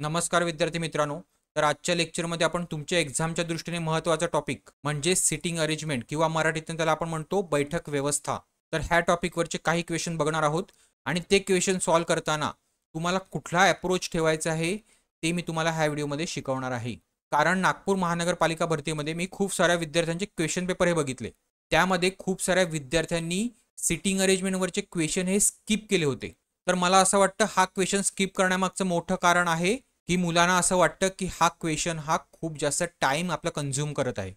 नमस्कार विद्यार्थी मित्रांनो. तर आजच्या लेक्चरमध्ये आपण तुमच्या एक्झामच्या दृष्टीने महत्त्वाचा टॉपिक म्हणजे सिटिंग अरेंजमेंट किंवा मराठीतून त्याला आपण म्हणतो बैठक व्यवस्था. तर ह्या टॉपिकवरचे काही क्वेश्चन बघणार आहोत आणि ते क्वेश्चन सॉल्व्ह करताना तुम्हाला कुठला अप्रोच ठेवायचा आहे ते मी तुम्हाला ह्या व्हिडिओमध्ये शिकवणार आहे. कारण नागपूर महानगरपालिका भरतीमध्ये मी खूप साऱ्या विद्यार्थ्यांचे क्वेश्चन पेपर हे बघितले. त्यामध्ये खूप साऱ्या विद्यार्थ्यांनी सिटिंग अरेंजमेंटवरचे क्वेश्चन हे स्किप केले होते. तर मला असं वाटतं हा क्वेश्चन स्किप करण्यामागचं मोठं कारण आहे की मुलांना असं वाटतं की हा क्वेश्चन हा खूप जास्त टाइम आपला कंझ्युम करत आहे.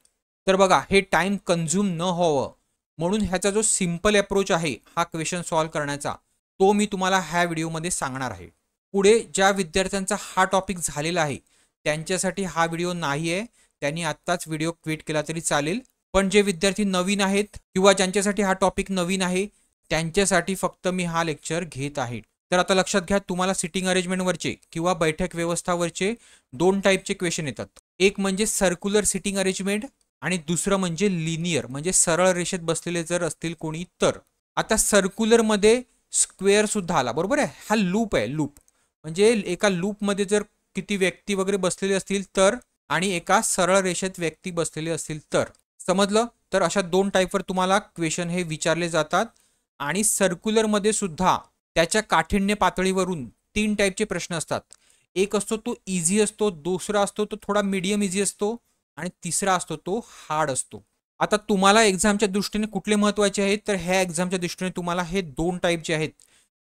तर बघा, हे टाइम कंझ्युम न व्हावं म्हणून ह्याचा जो सिंपल अप्रोच आहे हा क्वेश्चन सॉल्व्ह करण्याचा, तो मी तुम्हाला ह्या व्हिडिओमध्ये सांगणार आहे. पुढे ज्या विद्यार्थ्यांचा हा टॉपिक झालेला आहे त्यांच्यासाठी हा व्हिडिओ नाही आहे, त्यांनी आत्ताच व्हिडिओ क्विट केला तरी चालेल. पण जे विद्यार्थी नवीन आहेत किंवा ज्यांच्यासाठी हा टॉपिक नवीन आहे त्यांच्यासाठी फक्त मी हा लेक्चर घेत आहे. तर आता लक्षात घ्या, तुम्हाला सिटिंग अरेंजमेंटवरचे किंवा बैठक व्यवस्थावरचे दोन टाईपचे क्वेश्चन येतात. एक म्हणजे सर्क्युलर सिटिंग अरेंजमेंट आणि दुसरं म्हणजे लिनियर, म्हणजे सरळ रेषेत बसलेले जर असतील कोणी तर. आता सर्क्युलरमध्ये स्क्वेअर सुद्धा आला, बरोबर आहे. हा लूप आहे. लूप म्हणजे एका लूपमध्ये जर किती व्यक्ती वगैरे बसलेले असतील तर, आणि एका सरळ रेषेत व्यक्ती बसलेले असतील तर. समजलं? तर अशा दोन टाईपवर तुम्हाला क्वेश्चन हे विचारले जातात. आणि सर्क्युलरमध्ये सुद्धा त्याच्या काठिण्य पातळीवरून तीन टाईपचे प्रश्न असतात. एक असतो तो इझी असतो, दुसरा असतो तो थोडा मीडियम इझी असतो आणि तिसरा असतो तो हार्ड असतो. आता तुम्हाला एक्झामच्या दृष्टीने कुठले महत्त्वाचे आहेत, तर ह्या एक्झामच्या दृष्टीने तुम्हाला हे दोन टाईप जे आहेत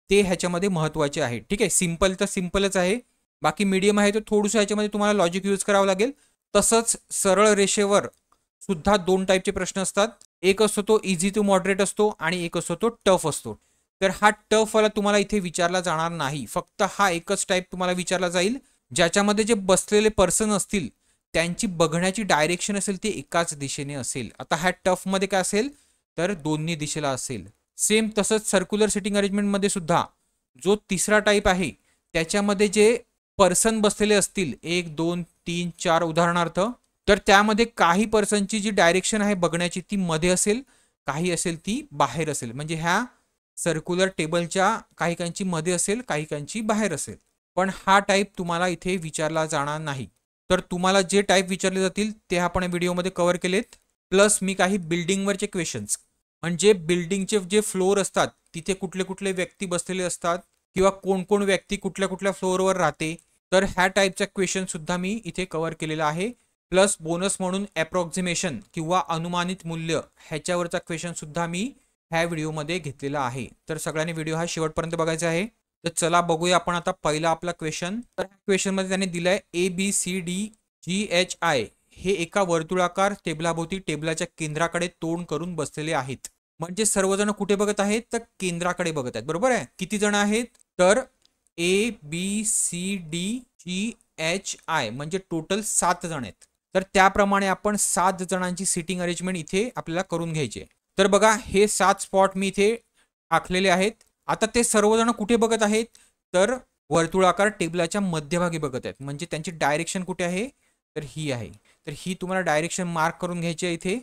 ते ह्याच्यामध्ये महत्त्वाचे आहेत. ठीक आहे, सिंपल तर सिंपलच आहे, बाकी मीडियम आहे तर थोडंसं ह्याच्यामध्ये तुम्हाला लॉजिक यूज करावं लागेल. तसंच सरळ रेषेवर सुद्धा दोन टाईपचे प्रश्न असतात. एक असतो तो इझी टू मॉडरेट असतो आणि एक असतो तो टफ असतो. तर हा टफ वाला तुम्हाला इथे विचारला जाणार नाही, फक्त हा एकच टाईप तुम्हाला विचारला जाईल ज्याच्यामध्ये जे बसलेले पर्सन असतील त्यांची बघण्याची डायरेक्शन असेल ती एकाच दिशेने असेल. आता ह्या टफमध्ये काय असेल तर दोन्ही दिशेला असेल. सेम तसंच सर्क्युलर सिटिंग अरेंजमेंटमध्ये सुद्धा जो तिसरा टाईप आहे त्याच्यामध्ये जे पर्सन बसलेले असतील 1 2 3 4 उदाहरणार्थ, तर त्यामध्ये काही पर्सनची जी डायरेक्शन आहे बघण्याची ती मध्ये असेल, काही असेल ती बाहेर असेल. म्हणजे ह्या सर्क्युलर टेबलच्या काही कांची मध्ये असेल, काही कांची बाहेर असेल. पण हा टाईप तुम्हाला इथे विचारला जाणार नाही. तर तुम्हाला जे टाईप विचारले जातील ते आपण व्हिडिओमध्ये कव्हर केलेत. प्लस मी काही बिल्डिंगवरचे क्वेश्चन्स, म्हणजे बिल्डिंगचे जे फ्लोअर असतात तिथे कुठले कुठले व्यक्ती बसलेले असतात किंवा कोण कोण व्यक्ती कुठल्या कुठल्या फ्लोअरवर राहते, तर ह्या टाईपचा क्वेश्चन सुद्धा मी इथे कव्हर केलेला आहे. प्लस बोनस म्हणून अप्रॉक्सिमेशन किंवा अनुमानित मूल्य ह्याच्यावरचा क्वेश्चन सुद्धा मी ह्या व्हिडिओमध्ये घेतलेला आहे. तर सगळ्यांनी व्हिडिओ हा शेवटपर्यंत बघायचा आहे. तर चला बघूया आपण आता पहिला आपला क्वेश्चन. तर क्वेश्चनमध्ये त्याने दिलाय ABCDGHI हे एका वर्तुळाकार टेबलाभोवती टेबलाच्या केंद्राकडे तोंड करून बसलेले आहेत. म्हणजे सर्वजण कुठे बघत आहेत तर केंद्राकडे बघत आहेत, बरोबर आहे. किती जण आहेत तर ABCDGHI म्हणजे टोटल 7 जण आहेत. तर त्याप्रमाणे आपण 7 जणांची सिटिंग अरेंजमेंट इथे आपल्याला करून घ्यायची आहे. तर बघा, हे 7 स्पॉट मी इथे आखलेले आहेत. आता ते सर्वजण कुठे बघत आहेत तर वर्तुळाकार टेबलाच्या मध्यभागी बघत आहेत. म्हणजे त्यांची डायरेक्शन कुठे आहे तर ही आहे. तर ही तुम्हाला डायरेक्शन मार्क करून घ्यायची आहे इथे.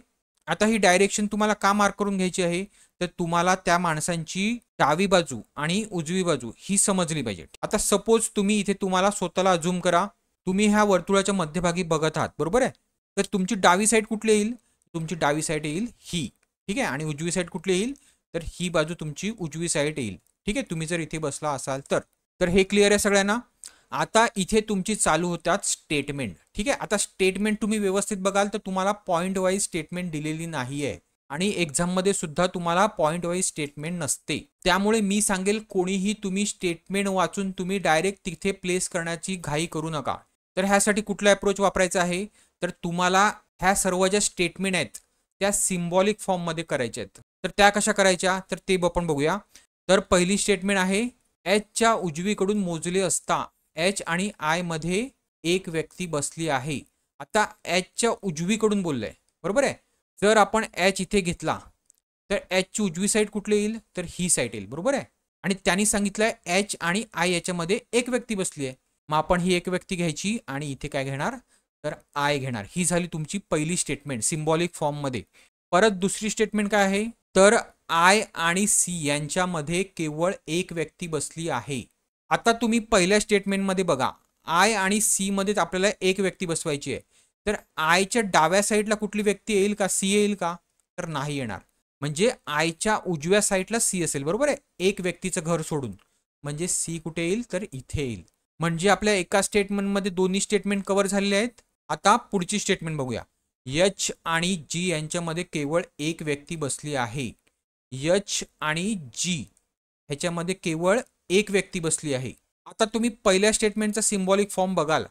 आता ही डायरेक्शन तुम्हाला का मार्क करून घ्यायची आहे तर तुम्हाला त्या माणसांची डावी बाजू आणि उजवी बाजू ही समजली पाहिजे. आता सपोज तुम्ही इथे तुम्हाला स्वतःला अझूम करा, तुम्ही ह्या वर्तुळाच्या मध्यभागी बघत आहात, बरोबर आहे. तर तुमची डावी साईड कुठली येईल, तुमची डावी साईड येईल ही, ठीक आहे. आणि उजवी साईड कुठली येईल तर ही बाजू तुमची उजवी साईड येईल, ठीक आहे. तुम्ही जर इथे बसला असाल तर हे क्लिअर आहे सगळ्यांना. आता इथे तुमची चालू होतात स्टेटमेंट, ठीक आहे. आता स्टेटमेंट तुम्ही व्यवस्थित बघाल तर तुम्हाला पॉईंट वाईज स्टेटमेंट दिलेली नाही आहे आणि एक्झाममध्ये सुद्धा तुम्हाला पॉईंट वाईज स्टेटमेंट नसते. त्यामुळे मी सांगेल कोणीही तुम्ही स्टेटमेंट वाचून तुम्ही डायरेक्ट तिथे प्लेस करण्याची घाई करू नका. तर ह्यासाठी कुठला अप्रोच वापरायचा आहे तर तुम्हाला ह्या सर्व ज्या स्टेटमेंट आहेत त्या सिम्बॉलिक फॉर्ममध्ये करायच्या आहेत. तर त्या कशा करायच्या तर ते आपण बघूया. तर पहिली स्टेटमेंट आहे Hच्या उजवीकडून मोजले असता H आणि I मध्ये एक व्यक्ती बसली आहे. आता Hच्या उजवीकडून बोललंय, बरोबर आहे. जर आपण H इथे घेतला तर H ची उजवी साईड कुठली येईल तर ही साईड येईल, बरोबर आहे. आणि त्यांनी सांगितलंय H आणि I याच्यामध्ये एक व्यक्ती बसली आहे. मग आपण ही एक व्यक्ती घ्यायची आणि इथे काय घेणार तर I घेणार. ही झाली तुमची पहिली स्टेटमेंट सिम्बॉलिक फॉर्ममध्ये. परत दुसरी स्टेटमेंट काय आहे तर I आणि C यांच्यामध्ये केवळ एक व्यक्ती बसली आहे. आता तुम्ही पहिल्या स्टेटमेंटमध्ये बघा, आय आणि सी मध्ये आपल्याला एक व्यक्ती बसवायची आहे. तर आयच्या डाव्या साईडला कुठली व्यक्ती येईल का, सी येईल का, तर नाही येणार. म्हणजे आयच्या उजव्या साईडला सी असेल, बरोबर आहे, एक व्यक्तीचं घर सोडून. म्हणजे सी कुठे येईल, तर इथे येईल. म्हणजे आपल्या एका स्टेटमेंटमध्ये दोन्ही स्टेटमेंट कव्हर झालेले आहेत. आता पुढची स्टेटमेंट बघूया. एच आणि जी यांच्यामध्ये केवळ एक व्यक्ती बसली आहे. एच आणि जी ह्याच्यामध्ये केवळ एक व्यक्ती बसली आहे. आता तुम्ही पहिल्या स्टेटमेंटचा सिम्बॉलिक फॉर्म बघाल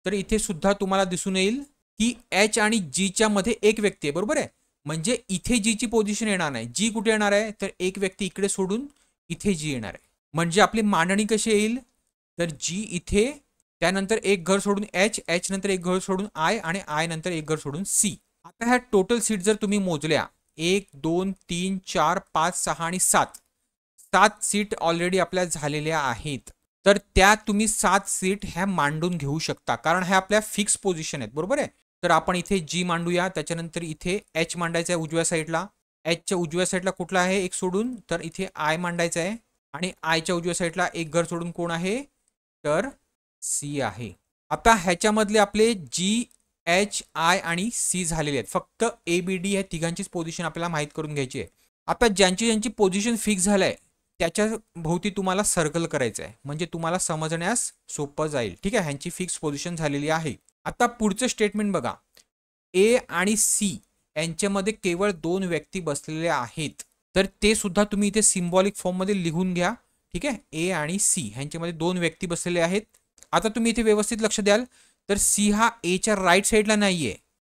तर इथे सुद्धा तुम्हाला दिसून येईल की एच आणि जीच्या मध्ये एक व्यक्ती आहे, बरोबर आहे. म्हणजे इथे जीची पोझिशन येणार नाही. जी कुठे येणार आहे, तर एक व्यक्ती इकडे सोडून इथे जी येणार आहे. म्हणजे आपली मांडणी कशी येईल, तर जी इथे, त्यानंतर एक घर सोडून एच, एच नंतर एक घर सोडून आय, आणि आय नंतर एक घर सोडून सी. आता ह्या टोटल सीट जर तुम्ही मोजल्या, 1 2 3 4 5 6 आणि 7 सीट ऑलरेडी आपल्या झालेल्या आहेत. तर त्या तुम्ही 7 सीट ह्या मांडून घेऊ शकता, कारण ह्या आपल्या फिक्स पोझिशन आहेत, बरोबर आहे. तर आपण इथे जी मांडूया, त्याच्यानंतर इथे एच मांडायचं आहे उजव्या साईडला. एचच्या उजव्या साईडला कुठला आहे एक सोडून, तर इथे आय मांडायचं आहे. आणि आयच्या उजव्या साईडला एक घर सोडून कोण आहे, तर सी आहे. आता ह्याच्यामधले आपले जी, एच, आय आणि सी झालेले आहेत. फक्त ए बी डी ह्या तिघांचीच पोझिशन आपल्याला माहीत करून घ्यायची आहे. आता ज्यांची पोझिशन फिक्स झालंय त्याच्या भोवती तुम्हाला सर्कल करायचं आहे, म्हणजे तुम्हाला समजण्यास सोपं जाईल. ठीक आहे, ह्यांची फिक्स पोझिशन झालेली आहे. आता पुढचं स्टेटमेंट बघा. ए आणि सी यांच्यामध्ये केवळ 2 व्यक्ती बसलेल्या आहेत. तर ते सुद्धा तुम्ही इथे सिम्बॉलिक फॉर्म मध्ये लिहून घ्या. ठीक आहे, ए आणि सी ह्यांच्यामध्ये 2 व्यक्ती बसलेले आहेत. आता तुम्ही इथे व्यवस्थित लक्ष द्याल तर सी हा एच्या राईट साईडला नाहीये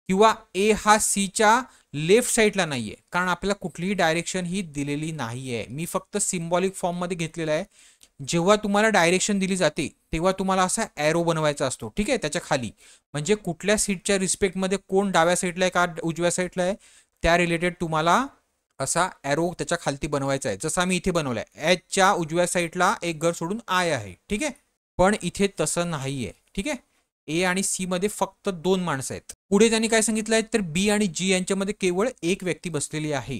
किंवा ए हा सीच्या लेफ्ट साईडला नाहीये, कारण आपल्याला कुठलीही डायरेक्शन ही दिलेली नाहीये. मी फक्त सिम्बॉलिक फॉर्म मध्ये घेतलेला आहे. जेव्हा तुम्हाला डायरेक्शन दिली जाते तेव्हा तुम्हाला असा एरो बनवायचा असतो. ठीक आहे, त्याच्या खाली म्हणजे कुठल्या सीटच्या रिस्पेक्टमध्ये कोण डाव्या साईडला आहे का उजव्या साईडला आहे त्या रिलेटेड तुम्हाला असा एरो त्याच्या खालती बनवायचा आहे, जसा मी इथे बनवलाय. एचच्या उजव्या साईडला एक घर सोडून आय आहे. ठीक आहे, पण इथे तसं नाहीये. ठीक आहे, ए आणि सी मध्ये फक्त 2 माणसं आहेत. पुढे त्यांनी काय सांगितलंय, तर बी आणि जी यांच्यामध्ये केवळ एक व्यक्ती बसलेली आहे.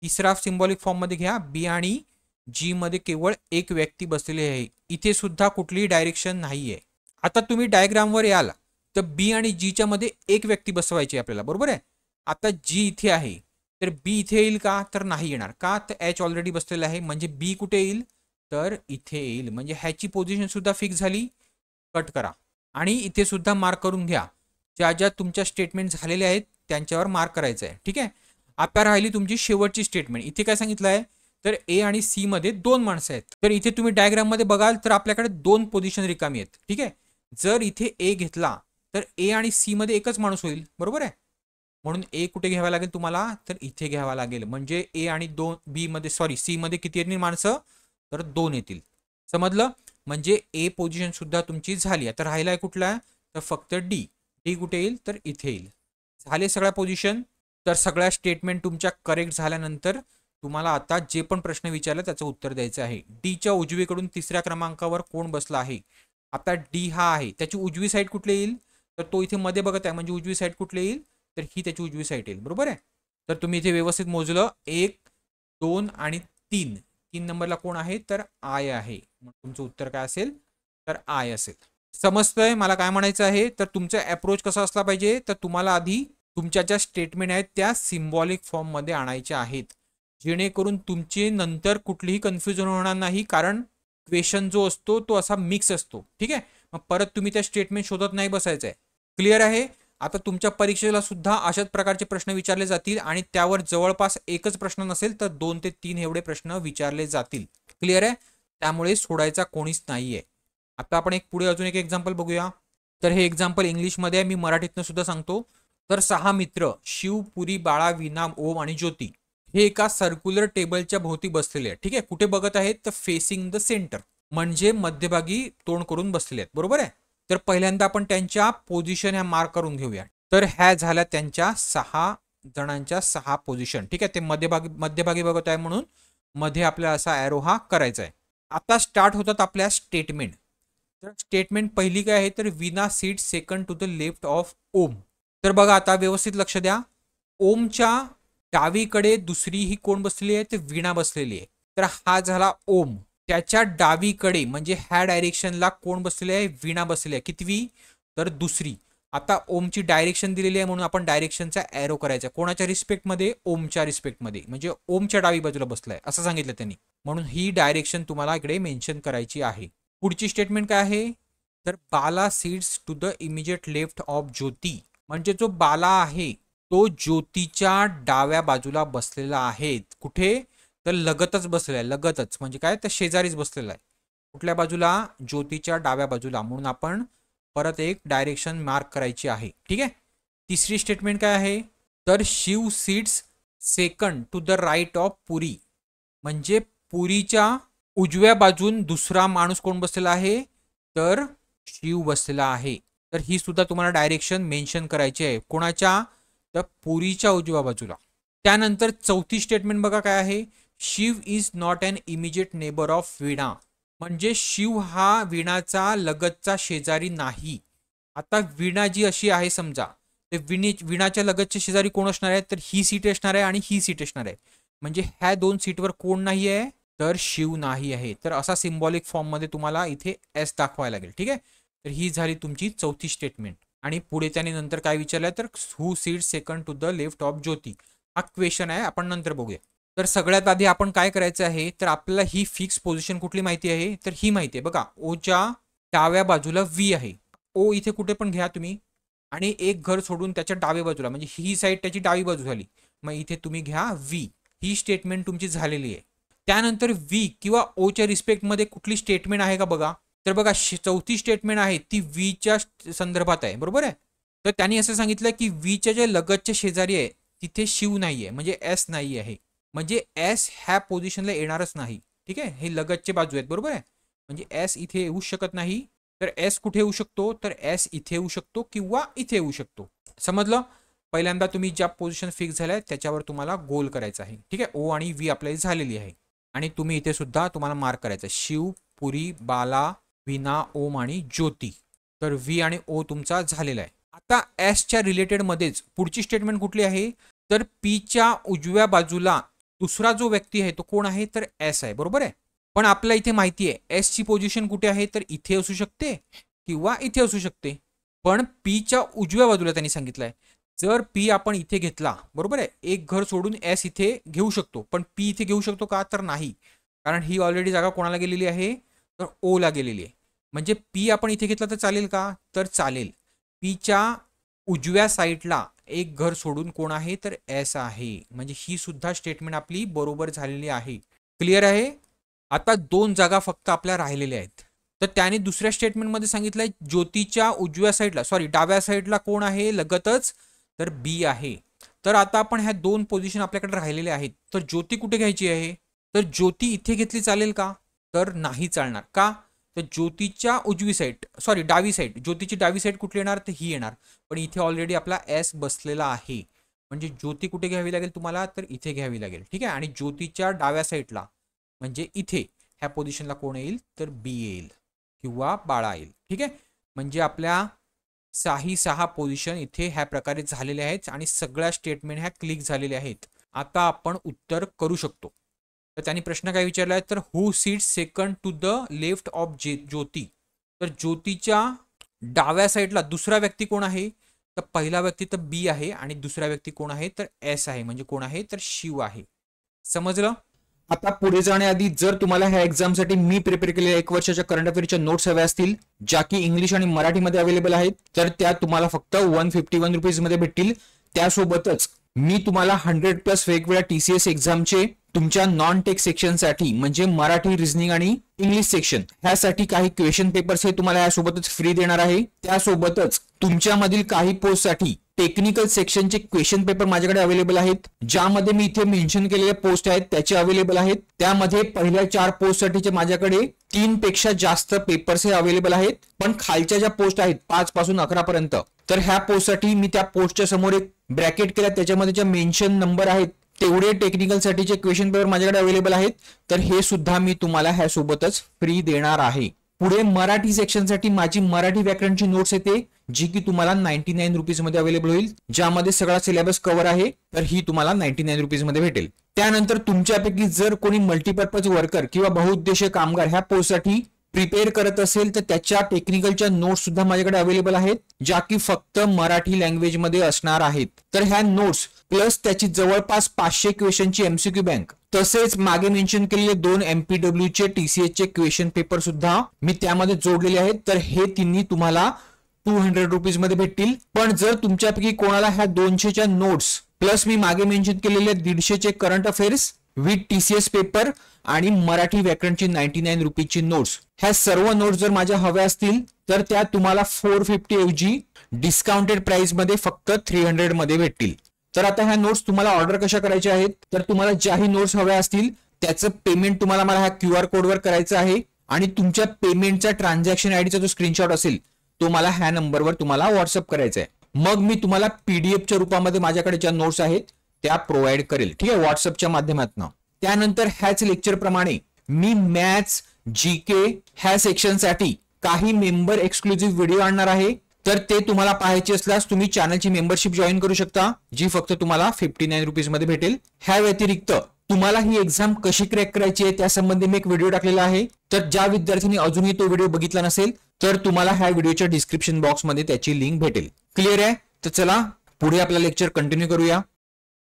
तिसरा सिम्बॉलिक फॉर्म मध्ये घ्या. बी आणि जी मध्ये केवळ एक व्यक्ती बसलेली आहे. इथे सुद्धा कुठलीही डायरेक्शन नाहीये. आता तुम्ही डायग्रामवर याल तर बी आणि जीच्या मध्ये एक व्यक्ती बसवायची आपल्याला, बरोबर आहे. आता जी इथे आहे तर बी इथे येईल का, तर नाही येणार. का, तर एच ऑलरेडी बसलेला आहे. म्हणजे बी कुठे येईल, तर इथे येईल. म्हणजे ह्याची पोझिशन सुद्धा फिक्स झाली. कट करा आणि इथे सुद्धा मार्क करून घ्या. ज्या ज्या तुमच्या स्टेटमेंट झालेल्या आहेत त्यांच्यावर मार्क करायचं आहे. ठीक आहे, आता राहिली तुमची शेवटची स्टेटमेंट. इथे काय सांगितलं आहे, तर ए आणि सी मध्ये 2 माणसं आहेत. तर इथे तुम्ही डायग्राम मध्ये बघाल तर आपल्याकडे 2 पोझिशन रिकामी आहेत. ठीक आहे, जर इथे ए घेतला तर ए आणि सी मध्ये एकच माणूस होईल, बरोबर आहे. म्हणून ए कुठे घ्यावा लागेल तुम्हाला, तर इथे घ्यावा लागेल. म्हणजे ए आणि बी मध्ये सी मध्ये किती येतील माणसं, तर 2 येतील. समजलं. म्हणजे ए पोझिशन सुद्धा तुमची झाली. आता राहिलाय कुठला, तर फक्त डी. डी कुठे येईल, तर इथे येईल. झाले सगळ्या पोझिशन. तर सगळ्या स्टेटमेंट तुमच्या करेक्ट झाल्यानंतर तुम्हाला आता जे पण प्रश्न विचारला त्याचं उत्तर द्यायचं आहे. डीच्या उजवीकडून 3ऱ्या क्रमांकावर कोण बसला आहे. आता डी हा आहे, त्याची उजवी साईड कुठली येईल, तर तो इथे मध्ये बघत आहे. म्हणजे उजवी साईड कुठली येईल, तर ही त्याची उजवी साईड येईल, बरोबर आहे. तर तुम्ही इथे व्यवस्थित मोजलं. 1 2 आणि 3 नंबरला कोण आहे, तर आय आहे. मग तुमचं उत्तर काय असेल, तर आय असेल. समजतंय मला काय म्हणायचं आहे. तर तुमचा अप्रोच कसा असला पाहिजे, तर तुम्हाला आधी तुमच्या ज्या स्टेटमेंट आहेत त्या सिम्बॉलिक फॉर्म मध्ये आणायच्या आहेत, जेणेकरून तुमचे नंतर कुठलीही कन्फ्युजन होणार नाही. कारण क्वेश्चन जो असतो तो असा मिक्स असतो. ठीक आहे, मग परत तुम्ही त्या स्टेटमेंट शोधत नाही बसायचं आहे. क्लिअर आहे. आता तुमच्या परीक्षेला सुद्धा अशाच प्रकारचे प्रश्न विचारले जातील आणि त्यावर जवळपास एकच प्रश्न नसेल तर 2 ते 3 एवढे प्रश्न विचारले जातील. क्लिअर आहे, त्यामुळे सोडायचा कोणीच नाहीये. आता आपण पुढे अजून एक एक्झाम्पल बघूया. तर हे एक्झाम्पल इंग्लिशमध्ये आहे, मी मराठीतनं सुद्धा सांगतो. तर 6 मित्र शिव, पुरी, बाळा, विना, ओम आणि ज्योती हे एका सर्क्युलर टेबलच्या भोवती बसलेले आहेत. ठीक आहे, कुठे बघत आहेत, तर फेसिंग द सेंटर, म्हणजे मध्यभागी तोंड करून बसलेले आहेत, बरोबर आहे. तर पहिल्यांदा आपण त्यांच्या पोझिशन ह्या मार्क करून घेऊया. तर ह्या झाल्या त्यांच्या 6 जणांच्या 6 पोझिशन. ठीक आहे, ते मध्यभागी बघत आहे म्हणून मध्ये आपल्याला असा एरो हा करायचा आहे. आता स्टार्ट होतात आपल्या स्टेटमेंट. तर स्टेटमेंट पहिली काय आहे, तर Veena seat second to the left of Om. तर बघा आता व्यवस्थित लक्ष द्या. ओमच्या डावीकडे दुसरी ही कोण बसलेली आहे, तर वीणा बसलेली आहे. तर हा झाला ओम. त्याच्या डावीकडे म्हणजे ह्या डायरेक्शनला कोण बसलेले आहे, वीणा बसलेली आहे. कितवी, तर दुसरी. आता ओमची डायरेक्शन दिलेली आहे म्हणून आपण डायरेक्शनचा एरो करायचा. कोणाच्या रिस्पेक्टमध्ये, ओमच्या रिस्पेक्टमध्ये, म्हणजे ओमच्या डावी बाजूला बसलाय असं सांगितलं त्यांनी, म्हणून ही डायरेक्शन तुम्हाला इकडे मेन्शन करायची आहे. पुढची स्टेटमेंट काय आहे, तर Bala sits to the immediate left of Jyoti, म्हणजे जो बाला आहे तो ज्योतीच्या डाव्या बाजूला बसलेला आहे. कुठे, तर लगतच बसलेला आहे. लगतच म्हणजे काय, तर शेजारीच बसलेला आहे. कुठल्या बाजूला, ज्योतीच्या डाव्या बाजूला, म्हणून आपण परत एक डायरेक्शन मार्क करायची आहे. ठीक आहे. तिसरी स्टेटमेंट काय आहे, तर Shiv sits second to the right of Puri, म्हणजे पुरीच्या उजव्या बाजून दुसरा माणूस कोण बसलेला आहे, तर शिव बसलेला आहे. तर ही सुद्धा तुम्हाला डायरेक्शन मेन्शन करायची आहे. कोणाच्या, तर पुरीच्या उजव्या बाजूला. त्यानंतर चौथी स्टेटमेंट बघा काय आहे, Shiv is not an immediate neighbour of Veena, म्हणजे शिव हा वीणाचा लगतचा शेजारी नाही. आता वीणा जी अशी आहे समजा, तर वीणाच्या लगतचे शेजारी कोण असणार आहे, तर ही सीट असणार आहे आणि ही सीट असणार आहे. म्हणजे ह्या दोन सीटवर कोण नाही आहे, तर शिव नाही आहे. तर असा सिम्बॉलिक फॉर्म मध्ये तुम्हाला इथे एस दाखवायला लागेल. ठीक आहे. तर ही झाली तुमची चौथी स्टेटमेंट. आणि पुढे त्याने नंतर काय विचारलंय, तर who seat second to the left of Jyoti, हा क्वेश्चन आहे, आपण नंतर बघूया. तर सगळ्यात आधी आपण काय करायचं आहे, तर आपल्याला ही फिक्स पोझिशन कुठली माहिती आहे, तर ही माहिती आहे बघा, ओच्या डाव्या बाजूला व्ही आहे. ओ इथे कुठे पण घ्या तुम्ही, आणि एक घर सोडून त्याच्या डाव्या बाजूला, म्हणजे ही साईड त्याची डावी बाजू झाली, मग इथे तुम्ही घ्या व्ही. ही स्टेटमेंट तुमची झालेली आहे. त्यानंतर व्ही किंवा ओच्या रिस्पेक्टमध्ये कुठली स्टेटमेंट आहे का बघा, तर बघा चौथी स्टेटमेंट आहे ती व्हीच्या संदर्भात आहे, बरोबर आहे. तर त्यांनी असं सांगितलं की व्हीच्या जे लगतचे शेजारी आहे तिथे शिव नाही आहे, म्हणजे एस नाही आहे, म्हणजे एस ह्या पोझिशनला येणारच नाही. ठीक आहे. हे लगतचे बाजू आहेत, बरोबर आहे, म्हणजे एस इथे येऊ शकत नाही. तर एस कुठे येऊ शकतो, तर एस इथे येऊ शकतो किंवा इथे येऊ शकतो. समजलं. पहिल्यांदा तुम्ही ज्या पोझिशन फिक्स झाल्या त्याच्यावर तुम्हाला गोल करायचं आहे. ठीक आहे. ओ आणि व्ही आपल्याला झालेली आहे, आणि तुम्ही इथे सुद्धा तुम्हाला मार्क करायचं आहे, शिव, पुरी, बाला, वीणा, ओम आणि ज्योती. तर व्ही आणि ओ तुमचा झालेला आहे. आता एसच्या रिलेटेड मध्येच पुढची स्टेटमेंट कुठली आहे, तर पीच्या उजव्या बाजूला दुसरा जो व्यक्ती आहे तो कोण आहे, तर एस आहे, बरोबर आहे. पण आपल्याला इथे माहिती आहे एस ची पोझिशन कुठे आहे, तर इथे असू शकते किंवा इथे असू शकते. पण पीच्या उजव्या बाजूला त्यांनी सांगितलंय, जर पी आपण इथे घेतला, बरोबर आहे, एक घर सोडून एस इथे घेऊ शकतो, पण पी इथे घेऊ शकतो का, तर नाही, कारण ही ऑलरेडी जागा कोणाला गेलेली आहे, तर ओ ला गेलेली आहे. म्हणजे पी आपण इथे घेतला तर चालेल का, तर चालेल. पीच्या उजव्या साईडला एक घर सोडून कोण आहे, तर एस आहे, म्हणजे ही सुद्धा स्टेटमेंट आपली बरोबर झालेली आहे. क्लिअर आहे. आता दोन जागा फक्त आपल्या राहिलेल्या आहेत. तर त्याने दुसऱ्या स्टेटमेंटमध्ये सांगितलंय ज्योतीच्या उजव्या साईडला, सॉरी डाव्या साईडला कोण आहे लगतच, तर बी आहे. तर आता आपण ह्या दोन पोझिशन आपल्याकडे राहिलेल्या आहेत. तर ज्योती कुठे घ्यायची आहे, तर ज्योती इथे घेतली चालेल का, तर नाही चालणार. का, तर ज्योतीच्या उजवी साईड, सॉरी डावी साईड, ज्योतीची डावी साईड कुठली येणार, तर ही येणार. पण इथे ऑलरेडी आपला एस बसलेला आहे, म्हणजे ज्योती कुठे घ्यावी लागेल तुम्हाला, तर इथे घ्यावी लागेल. ठीक आहे. आणि ज्योतीच्या डाव्या साईडला म्हणजे इथे ह्या पोझिशनला कोण येईल, तर बी येईल किंवा बाळा येईल. ठीक आहे. म्हणजे आपल्या 6 पोझिशन इथे ह्या प्रकारे झालेल्या आहेत आणि सगळ्या स्टेटमेंट ह्या क्लिक झालेल्या आहेत. आता आपण उत्तर करू शकतो. तर त्यांनी प्रश्न काय विचारलाय, तर who seat second to the left of Jyoti, तर ज्योतीच्या डाव्या साईडला दुसरा व्यक्ती कोण आहे, तर पहिला व्यक्ती तर बी आहे आणि दुसरा व्यक्ती कोण आहे, तर एस आहे, म्हणजे कोण आहे, तर शिव आहे. समजलं. आता पुढे जाण्याआधी जर तुम्हाला ह्या एक्झामसाठी मी प्रिपेअर केलेल्या 1 वर्षाच्या करंट अफेअरच्या नोट्स हव्या असतील, ज्या की इंग्लिश आणि मराठीमध्ये अवेलेबल आहेत, तर त्या तुम्हाला फक्त 151 रुपीज मध्ये भेटतील. त्यासोबतच मी तुम्हाला 100+ वेगवेगळ्या TCS एक्झामचे तुमच्या नॉन टेक सेक्शनसाठी म्हणजे मराठी, रिझनिंग आणि इंग्लिश सेक्शन ह्यासाठी काही क्वेश्चन पेपर्स हे तुम्हाला यासोबतच फ्री देणार आहे. त्यासोबतच तुमच्यामधील काही पोस्टसाठी टेक्निकल सेक्शनचे क्वेश्चन पेपर माझ्याकडे अवेलेबल आहेत, ज्यामध्ये मी इथे मेन्शन केलेले पोस्ट आहेत त्याचे अवेलेबल आहेत. त्यामध्ये पहिल्या 4 पोस्ट साठीचे माझ्याकडे 3 पेक्षा जास्त पेपर्स हे अवेलेबल आहेत. पण खालच्या ज्या पोस्ट आहेत 5 पासून 11 पर्यंत, तर ह्या पोस्टसाठी मी त्या पोस्टच्या समोर एक ब्रॅकेट केला, त्याच्यामध्ये ज्या मेन्शन नंबर आहेत तेवढे टेक्निकल साठीचे क्वेश्चन पेपर माझ्याकडे अवेलेबल आहेत. तर हे सुद्धा मी तुम्हाला ह्या सोबतच फ्री देणार आहे. पुढे मराठी सेक्शनसाठी माझी मराठी व्याकरणची नोट्स येते, जी की तुम्हाला 99 रुपीज मध्ये अवेलेबल होईल, ज्यामध्ये सगळा सिलेबस कव्हर आहे. तर ही तुम्हाला 99 रुपीज मध्ये भेटेल. त्यानंतर तुमच्यापैकी जर कोणी मल्टीपर्पज वर्कर किंवा बहुउद्देशीय कामगार ह्या पोस्टसाठी प्रिपेअर करत असेल तर त्याच्या टेक्निकलच्या नोट्स सुद्धा माझ्याकडे अवेलेबल आहेत, ज्या की फक्त मराठी लँग्वेज मध्ये असणार आहेत. तर ह्या नोट्स प्लस त्याची जवळपास 500 क्वेश्चनची एमसीक्यू बँक, तसेच मागे मेन्शन केलेले 2 MPW चे TCS चे क्वेश्चन पेपर सुद्धा मी त्यामध्ये जोडलेले आहेत. तर हे तिन्ही तुम्हाला 200 रुपीज मध्ये भेटतील. पण जर तुमच्यापैकी कोणाला ह्या 200च्या नोट्स प्लस मी मागे मेन्शन केलेले 150चे current affairs with TCS paper आणि मराठी व्याकरणची 99 रुपीची नोट्स, ह्या सर्व नोट्स जर माझ्या हव्या असतील तर त्या तुम्हाला 450 ऐवजी डिस्काउंटेड प्राइस मध्ये फक्त 300 मध्ये भेटतील. तर आता ह्या नोट्स तुम्हाला ऑर्डर कशा करायच्या आहेत, तर तुम्हाला ज्याही नोट्स हव्या असतील त्याचं पेमेंट तुम्हाला मला ह्या QR कोडवर करायचं आहे आणि तुमच्या पेमेंटचा ट्रान्झॅक्शन आयडीचा जो स्क्रीनशॉट असेल तो मला ह्या नंबरवर तुम्हाला व्हॉट्सअप करायचा आहे. मग मी तुम्हाला PDF च्या रूपामध्ये माझ्याकडे ज्या नोट्स आहेत त्या प्रोव्हाइड करेल, ठीक आहे, व्हॉट्सअपच्या माध्यमातून. त्यानंतर ह्याच लेक्चर प्रमाणे मी मॅथ्स GK ह्या सेक्शनसाठी काही मेंबर एक्सक्लुझिव्ह व्हिडिओ आणणार आहे. तर ते तुम्हाला पाहायचे असल्यास तुम्ही चॅनलची मेंबरशिप जॉईन करू शकता, जी फक्त तुम्हाला 59 रुपीज मध्ये भेटेल. ह्या व्यतिरिक्त तुम्हाला ही एक्झाम कशी क्रॅक करायची आहे त्यासंबंधी मी एक व्हिडिओ टाकलेला आहे. तर ज्या विद्यार्थ्यांनी अजूनही तो व्हिडिओ बघितला नसेल तर तुम्हाला ह्या व्हिडिओच्या डिस्क्रिप्शन बॉक्समध्ये त्याची लिंक भेटेल. क्लिअर आहे? तर चला पुढे आपला लेक्चर कंटिन्यू करूया.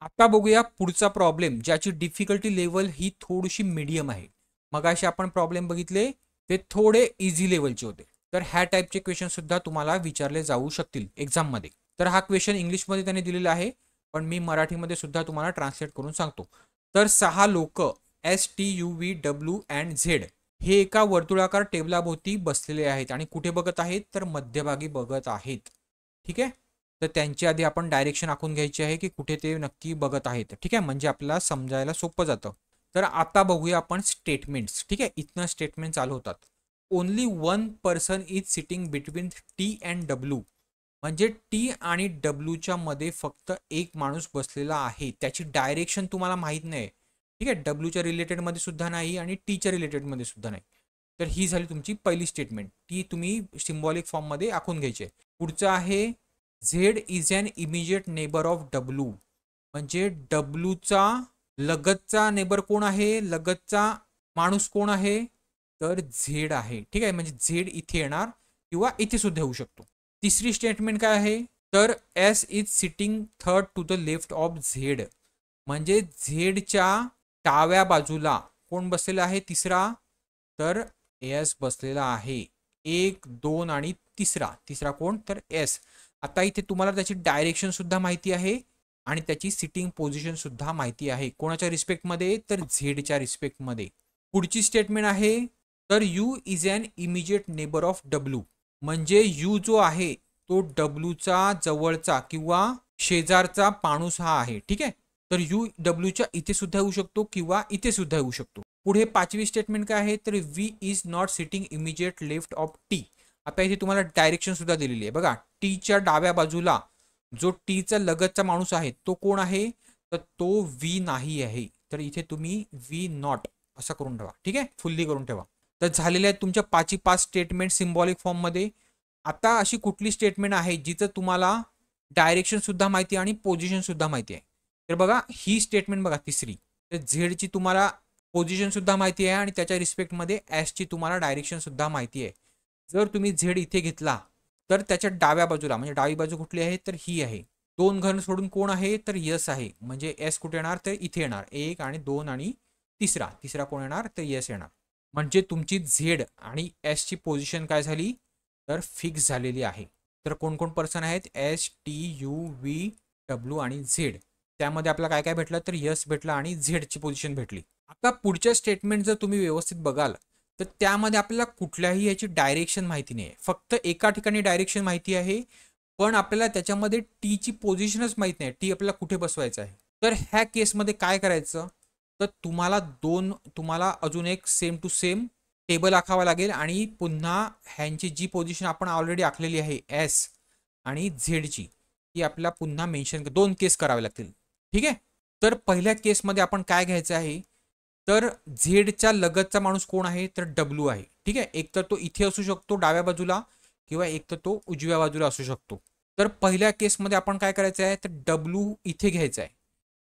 आता बघूया पुढचा प्रॉब्लेम, ज्याची डिफिकल्टी लेवल ही थोडीशी मीडियम आहे. मगाशी आपण प्रॉब्लेम बघितले ते थोडे इझी लेवलचे होते. तर ह्या टाईपचे क्वेश्चन सुद्धा तुम्हाला विचारले जाऊ शकतील एक्झाम मध्ये. तर हा क्वेश्चन इंग्लिशमध्ये त्याने दिलेला आहे, पण मी मराठीमध्ये सुद्धा तुम्हाला ट्रान्सलेट करून सांगतो. तर 6 लोक S T U V W and Z हे एका वर्तुळाकार टेबलाभोवती बसलेले आहेत आणि कुठे बघत आहेत, तर मध्यभागी बघत आहेत. ठीक आहे, तर त्यांच्या आधी आपण डायरेक्शन आखून घ्यायची आहे की कुठे ते नक्की बघत आहेत. ठीक आहे, म्हणजे आपल्याला समजायला सोपं जातं. तर आता बघूया आपण स्टेटमेंट्स. ठीक आहे, इथनं स्टेटमेंट चालू होतात. Only one person is sitting between T and W, म्हणजे T आणि W मध्ये फक्त एक माणूस बसलेला आहे. त्याची डायरेक्शन तुम्हाला माहित नाही. ठीक आहे, W रिलेटेड मध्ये सुद्धा नाही आणि T रिलेटेड मध्ये सुद्धा नाही. तर ही झाली तुमची पहिली स्टेटमेंट. ती तुम्ही सिम्बॉलिक फॉर्म मध्ये आखून घ्यायची आहे. पुढचं आहे Z is an immediate neighbour of W, म्हणजे W लगतचा नेबर कोण आहे, लगतचा माणूस कोण आहे, तर Z आहे. ठीक आहे, म्हणजे Z इथे येणार किंवा इथे सुद्धा येऊ शकतो. तिसरी स्टेटमेंट काय आहे, तर S is sitting third to the left of Z, म्हणजे झेडच्या डाव्या बाजूला कोण बसलेला आहे, तिसरा, तर S बसलेला आहे. 1, 2 आणि तिसरा कोण, तर S. आता इथे तुम्हाला त्याची डायरेक्शन सुद्धा माहिती आहे आणि त्याची सिटिंग पोझिशन सुद्धा माहिती आहे. कोणाच्या रिस्पेक्टमध्ये, तर झेडच्या रिस्पेक्टमध्ये. पुढची स्टेटमेंट आहे, तर U is an immediate neighbour of W, म्हणजे U जो आहे तो W जवळचा किंवा शेजारचा माणूस हा आहे. ठीक आहे, तर U W इथे सुद्धा येऊ शकतो किंवा इथे सुद्धा येऊ शकतो. पुढे पाचवी स्टेटमेंट काय आहे, तर V is not sitting immediate left of T. आता इथे तुम्हाला डायरेक्शन सुद्धा दिलेली आहे बघा. Tच्या डाव्या बाजूला जो Tचा लगतचा माणूस आहे तो कोण आहे, तर तो V नाही आहे. तर इथे तुम्ही V नॉट असं करून ठेवा. ठीक आहे, फुल्ली करून ठेवा. तर झालेल्या आहेत तुमच्या 5 स्टेटमेंट सिम्बॉलिक फॉर्म मध्ये. आता अशी कुठली स्टेटमेंट आहे जिचं तुम्हाला डायरेक्शन सुद्धा माहिती आणि पोझिशन सुद्धा माहिती आहे, तर बघा ही स्टेटमेंट बघा तिसरी. तर झेडची तुम्हाला पोझिशन सुद्धा माहिती आहे आणि त्याच्या रिस्पेक्टमध्ये ची तुम्हाला डायरेक्शन सुद्धा माहिती आहे. जर तुम्ही झेड इथे घेतला तर त्याच्या डाव्या बाजूला, म्हणजे डावी बाजू कुठली आहे, तर ही आहे. 2 घन सोडून कोण आहे, तर S आहे. म्हणजे S कुठे येणार, तर इथे येणार. 1 आणि 2 आणि तिसरा कोण येणार, तर S येणार. म्हणजे तुमची झेड आणि S ची पोझिशन काय झाली, तर फिक्स झालेली आहे. तर कोण कोण पर्सन आहेत, S T U V W आणि Z. त्यामध्ये आपल्याला काय काय भेटलं, तर S भेटला आणि Z ची पोझिशन भेटली. आता पुढच्या स्टेटमेंट जर तुम्ही व्यवस्थित बघाल तर त्यामध्ये आपल्याला कुठल्याही याची डायरेक्शन माहिती नाही आहे. फक्त एका ठिकाणी डायरेक्शन माहिती आहे, पण आपल्याला त्याच्यामध्ये टीची पोझिशनच माहित नाही. टी आपल्याला कुठे बसवायचं आहे. तर ह्या केसमध्ये काय करायचं, तर तुम्हाला अजून एक सेम टू सेम टेबल आखावा लागेल आणि पुन्हा ह्यांची जी पोझिशन आपण ऑलरेडी आखलेली आहे S आणि झेडची, ती आपल्याला पुन्हा मेन्शन 2 केस करावे लागतील. ठीक आहे, तर पहिल्या केसमध्ये आपण काय घ्यायचं आहे, तर झेडच्या लगतचा माणूस कोण आहे, तर W आहे. ठीक आहे, एक तर तो इथे असू शकतो डाव्या बाजूला किंवा एक तर तो उजव्या बाजूला असू शकतो. तर पहिल्या केसमध्ये आपण काय करायचं आहे, तर W इथे घ्यायचा आहे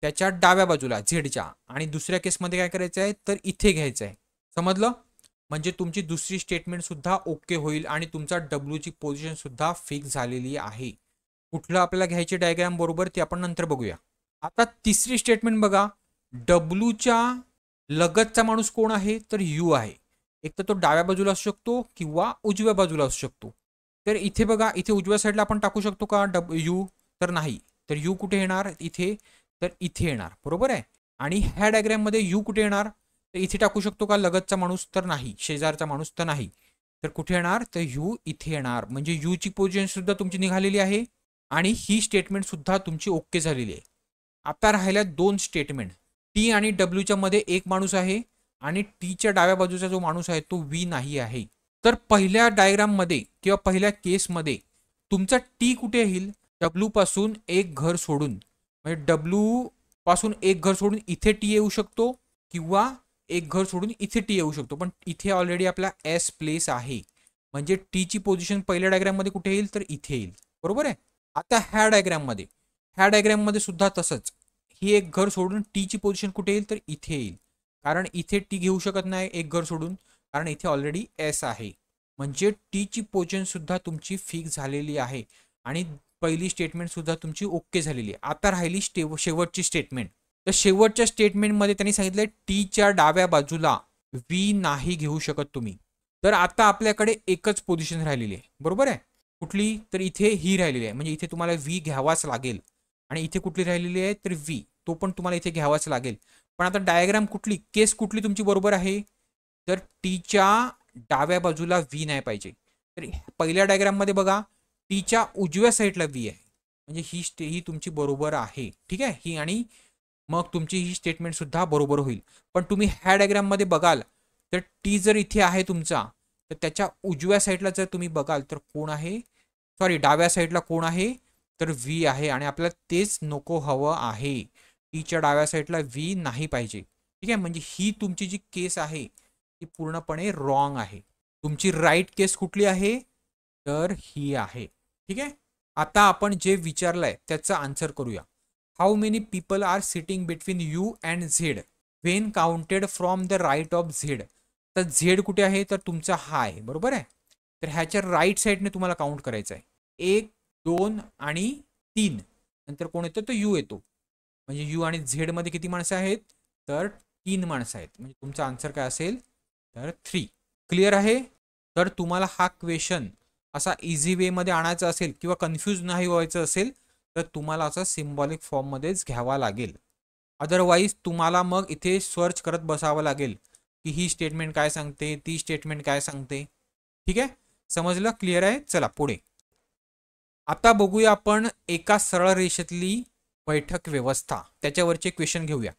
त्याच्या डाव्या बाजूला झेडच्या, आणि दुसऱ्या केसमध्ये काय करायचं आहे तर इथे घ्यायचं आहे. समजलं? म्हणजे तुमची दुसरी स्टेटमेंट सुद्धा ओके होईल आणि तुमचा डब्ल्यूची पोझिशन सुद्धा फिक्स झालेली आहे. कुठलं आपल्याला घ्यायचे डायग्राम बरोबर ते आपण नंतर बघूया. आता तिसरी स्टेटमेंट बघा. डब्ल्यूच्या लगतचा माणूस कोण आहे तर यू आहे. एक तर तो डाव्या बाजूला असू शकतो किंवा उजव्या बाजूला असू शकतो. तर इथे बघा, इथे उजव्या साईडला आपण टाकू शकतो का यू? तर नाही. तर यू कुठे येणार इथे? तर इथे येणार. बरोबर आहे. आणि ह्या डायग्राम मध्ये यू कुठे येणार तर इथे टाकू शकतो का लगतचा माणूस? तर नाही. शेजारचा माणूस? तर नाही. तर कुठे येणार तर यू इथे येणार. म्हणजे यू ची पोझिशन सुद्धा तुमची निघालेली आहे आणि ही स्टेटमेंट सुद्धा तुमची ओके झालेली आहे. आता राहिल्या दोन स्टेटमेंट. टी आणि डब्ल्यूच्या मध्ये एक माणूस आहे आणि टीच्या डाव्या बाजूचा जो माणूस आहे तो व्ही नाही आहे. तर पहिल्या डायग्राम मध्ये किंवा पहिल्या केसमध्ये तुमचा टी कुठे येईल? डब्ल्यू पासून एक घर सोडून. म्हणजे डब्ल्यू पासून एक घर सोडून इथे टी येऊ शकतो किंवा एक घर सोडून इथे टी येऊ शकतो. पण इथे ऑलरेडी आपला एस प्लेस आहे. म्हणजे टी ची पोझिशन पहिल्या डायग्राम मध्ये कुठे येईल तर इथे येईल. बरोबर आहे. आता ह्या डायग्राम मध्ये सुद्धा तसंच. ही एक घर सोडून टी ची पोझिशन कुठे येईल तर इथे येईल. कारण इथे टी घेऊ शकत नाही एक घर सोडून, कारण इथे ऑलरेडी एस आहे. म्हणजे टी ची पोझिशन सुद्धा तुमची फिक्स झालेली आहे आणि पहिली स्टेटमेंट सुद्धा तुमची ओके झालेली आहे. आता राहिली शेवटची स्टेटमेंट. तर शेवटच्या स्टेटमेंटमध्ये त्यांनी सांगितलंय टीच्या डाव्या बाजूला व्ही नाही घेऊ शकत तुम्ही. तर आता आपल्याकडे एकच पोझिशन राहिलेली आहे. बरोबर आहे. कुठली तर इथे ही राहिलेली आहे. म्हणजे इथे तुम्हाला व्ही घ्यावाच लागेल. आणि इथे कुठली राहिलेली आहे तर व्ही, तो पण तुम्हाला इथे घ्यावाच लागेल. पण आता डायग्राम कुठली, केस कुठली तुमची बरोबर आहे तर टीच्या डाव्या बाजूला व्ही नाही पाहिजे. तर पहिल्या डायग्राम मध्ये बघा टीच्या उजव्या साईडला व्ही आहे. म्हणजे ही तुमची बरोबर आहे. ठीक आहे. ही आणि मग तुमची ही स्टेटमेंट सुद्धा बरोबर होईल. पण तुम्ही ह्या डायग्राम मध्ये बघाल तर टी जर इथे आहे तुमचा तर त्याच्या उजव्या साईडला जर तुम्ही बघाल तर कोण आहे, सॉरी डाव्या साईडला कोण आहे तर व्ही आहे. आणि आपल्याला तेच नको हवं आहे. टीच्या डाव्या साईडला व्ही नाही पाहिजे. ठीक आहे. म्हणजे ही तुमची जी केस आहे ती पूर्णपणे रॉंग आहे. तुमची राईट केस कुठली आहे तर ही आहे. ठीक आहे. आता आपण जे विचारलंय त्याचा आन्सर करूया. How many people are sitting between U and Z when counted from the right of Z. तर झेड कुठे आहे तर तुमचा हा आहे. बरोबर आहे. तर ह्याच्या राईट साईडने तुम्हाला काउंट करायचं आहे. 1, 2 आणि 3. नंतर कोण येतो तर यू येतो. म्हणजे यू आणि झेड मध्ये किती माणसं आहेत तर 3 माणसं आहेत. म्हणजे तुमचा आन्सर काय असेल तर 3. क्लिअर आहे. तर तुम्हाला हा क्वेश्चन असा इझी वे मध्ये आणायचा असेल किंवा कन्फ्यूज नाही व्हायचं असेल तर तुम्हाला असा सिम्बॉलिक फॉर्म मध्येच घ्यावा लागेल. अदरवाईज तुम्हाला मग इथे सर्च करत बसावं लागेल की ही स्टेटमेंट काय सांगते, ती स्टेटमेंट काय सांगते. ठीक आहे. समजलं? क्लिअर आहे. चला पुढे. आता बघूया आपण एका सरळ रेषेतली बैठक व्यवस्था, त्याच्यावरचे क्वेश्चन घेऊया.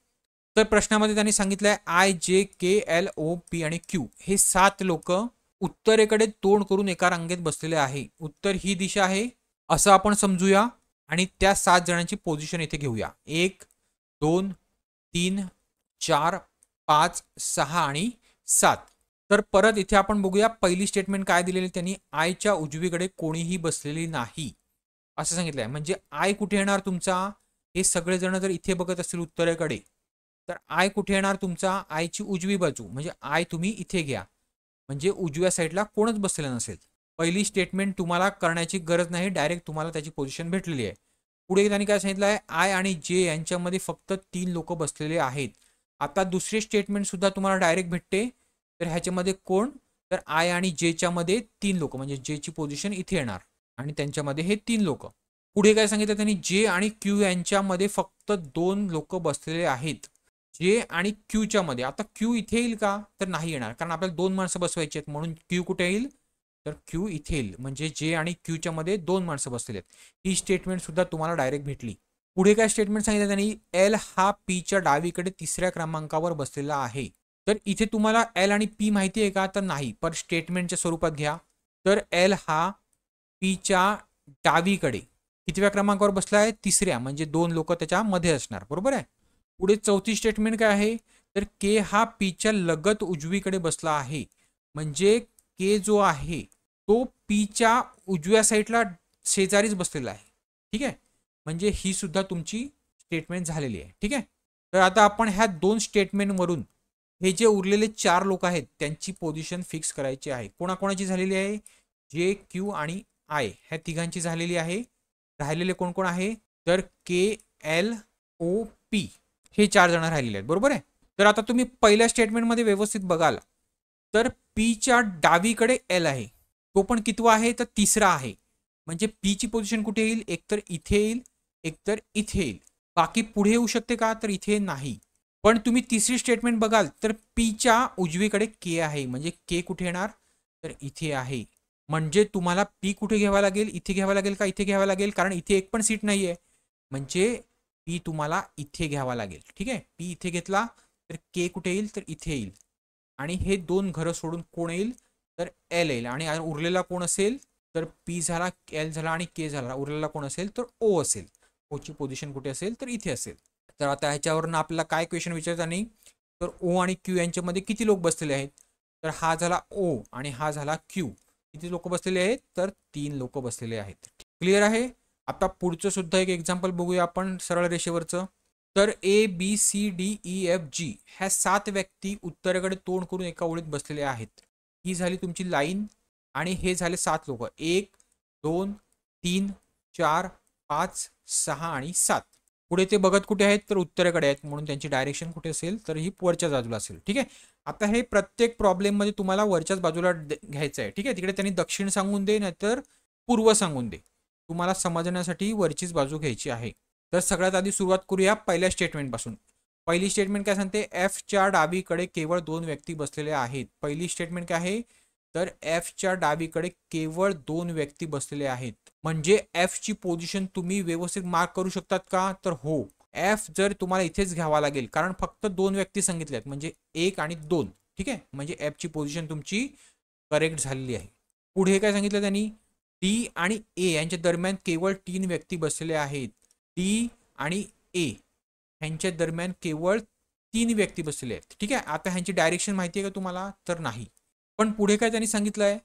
तर प्रश्नामध्ये त्यांनी सांगितलंय आय जे के एल ओ पी आणि क्यू हे 7 लोक उत्तरेकडे तोंड करून एका रांगेत बसलेले आहे. उत्तर ही दिशा आहे असं आपण समजूया आणि त्या 7 जणांची पोझिशन इथे घेऊया. 1, 2, 3, 4, 5, 6 आणि 7. तर परत इथे आपण बघूया पहिली स्टेटमेंट काय दिलेली त्यांनी, आयच्या उजवीकडे कोणीही बसलेली नाही असं सांगितलंय. म्हणजे आय कुठे येणार तुमचा, हे सगळेजण जर इथे बघत असतील उत्तरेकडे तर आय कुठे येणार तुमचा, आयची उजवी बाजू. म्हणजे आय तुम्ही इथे घ्या. म्हणजे उजव्या साईडला कोणच बसलेलं नसेल. पहिली स्टेटमेंट तुम्हाला करण्याची गरज नाही, डायरेक्ट तुम्हाला त्याची पोझिशन भेटलेली आहे. पुढे त्यांनी काय सांगितलं आहे, आय आणि जे यांच्यामध्ये फक्त 3 लोक बसलेले आहेत. आता दुसरी स्टेटमेंट सुद्धा तुम्हाला डायरेक्ट भेटते. तर ह्याच्यामध्ये कोण तर आय आणि जेच्या मध्ये 3 लोक, म्हणजे जेची पोझिशन इथे येणार आणि त्यांच्यामध्ये हे 3 लोक. पुढे काय सांगितलं त्यांनी, जे आणि क्यू यांच्यामध्ये फक्त 2 लोक बसलेले आहेत. जे आणि क्यूच्या मध्ये. आता क्यू इथे येईल का तर नाही येणार, कारण आपल्याला 2 माणसं बसवायची आहेत. म्हणून क्यू कुठे येईल तर क्यू इथे येईल. म्हणजे जे आणि क्यूच्या मध्ये 2 माणसं बसलेले आहेत. ही स्टेटमेंट सुद्धा तुम्हाला डायरेक्ट भेटली. पुढे काय स्टेटमेंट सांगितलं त्यांनी, एल हा पीच्या डावीकडे 3ऱ्या क्रमांकावर बसलेला आहे. तर इथे तुम्हाला एल आणि पी माहिती आहे का तर नाही, पण स्टेटमेंटच्या स्वरूपात घ्या. तर एल हा पीच्या डावीकडे कितव्या क्रमांकावर बसला आहे 3ऱ्या, म्हणजे 2 लोक त्याच्यामध्ये असणार. बरोबर आहे. पुढे चौथी स्टेटमेंट काय आहे तर के हा पीच्या लगत उजवीकडे बसला आहे. म्हणजे के जो आहे तो पीच्या उजव्या साईडला शेजारीच बसलेला आहे. ठीक आहे. म्हणजे ही सुद्धा तुमची स्टेटमेंट झालेली आहे. ठीक आहे. तर आता आपण ह्या 2 स्टेटमेंटवरून हे जे उरलेले 4 लोक आहेत त्यांची पोझिशन फिक्स करायची आहे. कोणाकोणाची झालेली आहे? जे, क्यू आणि आय ह्या तिघांची झालेली आहे. राहिलेले कोण कोण आहे? तर के, एल, ओ, पी हे 4 जण राहिलेले आहेत. बरोबर आहे. तर आता तुम्ही पहिल्या स्टेटमेंटमध्ये व्यवस्थित बघाल तर पीच्या डावीकडे एल आहे. तो पण कितवा आहे? तर तिसरा आहे. म्हणजे पीची पोझिशन कुठे येईल? एकतर इथे येईल, एकतर इथे येईल. बाकी पुढे येऊ शकते का? तर इथे नाही. पण तुम्ही तिसरी स्टेटमेंट बघाल तर पीच्या उजवीकडे के आहे. म्हणजे के कुठे येणार? तर इथे आहे. म्हणजे तुम्हाला पी कुठे घ्यावा लागेल? इथे घ्यावा लागेल का इथे घ्यावा लागेल? कारण इथे एक पण सीट नाहीये. म्हणजे पी तुम्हाला इथे घ्यावा लागेल. ठीक आहे. पी इथे घेतला तर के कुठे येईल? तर इथे येईल. आणि हे 2 घरं सोडून कोण येईल? तर एल येईल. आणि उरलेला कोण असेल? तर पी झाला, एल झाला आणि के झाला. उरलेला कोण असेल? तर ओ असेल. ओची पोझिशन कुठे असेल? तर इथे असेल. तर आता ह्याच्यावरून आपल्याला काय क्वेश्चन विचारता नाही. तर ओ आणि क्यू यांच्यामध्ये किती लोक बसलेले आहेत? तर हा झाला ओ आणि हा झाला क्यू. किती लोक बसलेले आहेत? तर 3 लोक बसलेले आहेत. क्लिअर आहे. आता पुढचं सुद्धा एक एक्झाम्पल बघूया आपण सरळ रेषेवरचं. तर ए, बी, सी, डी, ई, एफ, जी ह्या 7 व्यक्ती उत्तरेकडे तोंड करून एका ओळीत बसलेले आहेत. ही झाली तुमची लाईन आणि हे झाले 7 लोक. 1, 2, 3, 4, 5, 6 आणि 7. पुढे ते बघत कुठे आहेत? तर उत्तरेकडे आहेत. म्हणून त्यांची डायरेक्शन कुठे असेल? तर ही वरच्या बाजूला असेल. ठीक आहे. आता हे प्रत्येक प्रॉब्लेममध्ये तुम्हाला वरच्याच बाजूला घ्यायचं आहे. ठीक आहे. तिकडे त्यांनी दक्षिण सांगून दे नाहीतर पूर्व सांगून दे. तुम्हाला समजण्यासाठी वरचीच बाजू घ्यायची आहे. तर सगळ्यात आधी सुरुवात करूया पहिल्या स्टेटमेंटपासून. पहिली स्टेटमेंट काय सांगते? एफच्या डावीकडे केवळ 2 व्यक्ती बसलेल्या आहेत. पहिली स्टेटमेंट काय आहे? तर एफच्या डावीकडे केवळ 2 व्यक्ती बसलेले आहेत. म्हणजे एफची पोझिशन तुम्ही व्यवस्थित मार्क करू शकतात का? तर हो. एफ जर तुम्हाला इथेच घ्यावा लागेल कारण फक्त 2 व्यक्ती सांगितले आहेत. म्हणजे 1 आणि 2. ठीक आहे. म्हणजे एफची पोझिशन तुमची करेक्ट झालेली आहे. पुढे काय सांगितलं त्यांनी? डी आणि ए यांच्या दरम्यान केवळ 3 व्यक्ती बसलेले आहेत. डी आणि ए ह्यांच्या दरम्यान केवळ 3 व्यक्ती बसलेले आहेत. ठीक आहे. आता ह्यांची डायरेक्शन माहिती आहे का तुम्हाला? तर नाही. पण पुढे काय त्यांनी सांगितलंय?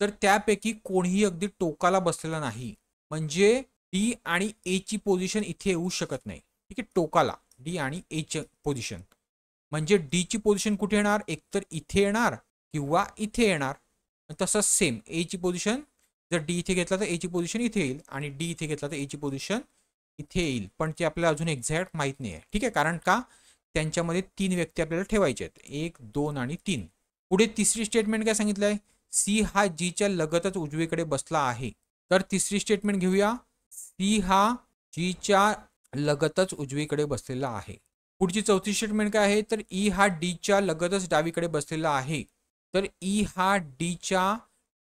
तर त्यापैकी कोणीही अगदी टोकाला बसलेला नाही. म्हणजे डी आणि ए ची पोझिशन इथे येऊ शकत नाही. ठीक आहे. टोकाला डी आणि ए ची पोझिशन. म्हणजे डी ची पोझिशन कुठे येणार? एकतर इथे येणार किंवा इथे येणार. तसंच सेम ए ची पोझिशन जर डी इथे घेतला तर ए ची पोझिशन इथे येईल आणि डी इथे घेतला तर ए ची पोझिशन इथे येईल. पण ते आपल्याला अजून एक्झॅक्ट माहित नाही आहे. ठीक आहे. कारण का? त्यांच्यामध्ये 3 व्यक्ती आपल्याला ठेवायचे आहेत. 1, 2 आणि 3. पुढे तिसरी स्टेटमेंट काय सांगितलंय? सी हा जीच्या लगतच उजवीकडे बसला आहे. तर तिसरी स्टेटमेंट घेऊया. सी हा जीच्या लगतच उजवीकडे बसलेला आहे. पुढची चौथी स्टेटमेंट काय आहे? तर ई हा डीच्या लगतच डावीकडे बसलेला आहे. तर ई हा डीच्या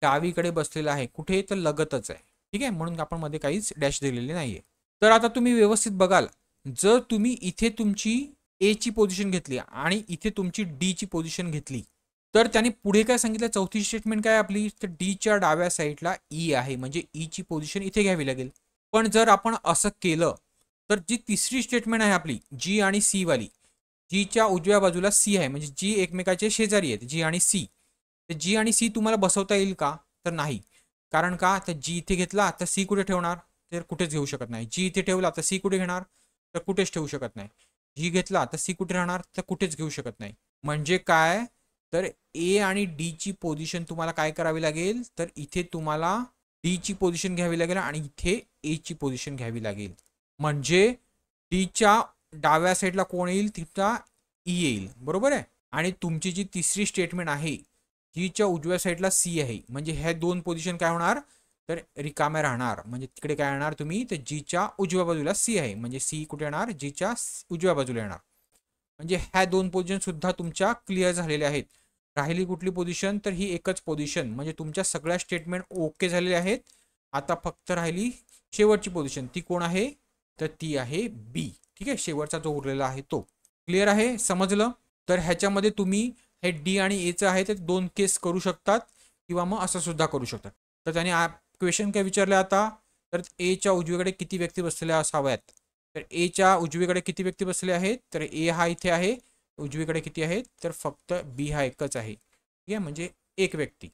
डावीकडे बसलेला आहे. कुठे? तर लगतच आहे. ठीक आहे. म्हणून आपण मध्ये काहीच डॅश दिलेली नाहीये. तर आता तुम्ही व्यवस्थित बघाल. जर तुम्ही इथे तुमची ए ची पोझिशन घेतली आणि इथे तुमची डी ची पोझिशन घेतली तर त्यांनी पुढे काय सांगितलं? चौथी स्टेटमेंट काय आपली? तर डीच्या डाव्या साईडला ई आहे. म्हणजे ई ची पोझिशन इथे घ्यावी लागेल. पण जर आपण असं केलं तर जी तिसरी स्टेटमेंट आहे आपली जी आणि सी वाली, जीच्या उजव्या बाजूला सी आहे. म्हणजे जी एकमेकाचे शेजारी आहेत जी आणि सी. तर जी आणि सी तुम्हाला बसवता येईल का? तर नाही. कारण का? तर जी इथे घेतला तर सी कुठे ठेवणार? तर कुठेच घेऊ शकत नाही. जी इथे ठेवला तर सी कुठे घेणार? तर कुठेच ठेवू शकत नाही. जी घेतला तर सी कुठे राहणार? तर कुठेच घेऊ शकत नाही. म्हणजे काय? तर ए आणि डी ची पोझिशन तुम्हाला काय करावी लागेल? तर इथे तुम्हाला डी ची पोझिशन घ्यावी लागेल आणि इथे ए ची पोझिशन घ्यावी लागेल. म्हणजे डीच्या डाव्या साईडला कोण येईल? तिथला ई येईल. बरोबर आहे. आणि तुमची जी तिसरी स्टेटमेंट आहे जीच्या उजव्या साईडला सी आहे. म्हणजे ह्या 2 पोझिशन काय होणार? तर रिकाम्या राहणार. म्हणजे तिकडे काय येणार तुम्ही? तर जीच्या उजव्या बाजूला सी आहे. म्हणजे सी कुठे येणार? जीच्या उजव्या बाजूला येणार. म्हणजे ह्या 2 पोझिशन सुद्धा तुमच्या क्लिअर झालेल्या आहेत. राहिली कुठली पोझिशन? तर ही एकच पोझिशन. म्हणजे तुमच्या सगळ्या स्टेटमेंट ओके झालेल्या आहेत. आता फक्त राहिली शेवटची पोझिशन. ती कोण आहे? तर ती आहे बी. ठीक आहे. शेवटचा जो उरलेला आहे तो. क्लिअर आहे? समजलं? तर ह्याच्यामध्ये तुम्ही हे डी आणि एचं आहे ते 2 केस करू शकतात किंवा मग असं सुद्धा करू शकतात. तर त्याने क्वेश्चन काय विचारले आता? तर एच्या उजवीकडे किती व्यक्ती बसलेल्या असाव्यात? तर एच्या उजवीकडे किती व्यक्ती बसलेले आहेत? तर ए हा इथे आहे. उजवीकडे किती आहेत? तर फक्त बी हा एकच आहे. ठीक आहे. म्हणजे एक व्यक्ती.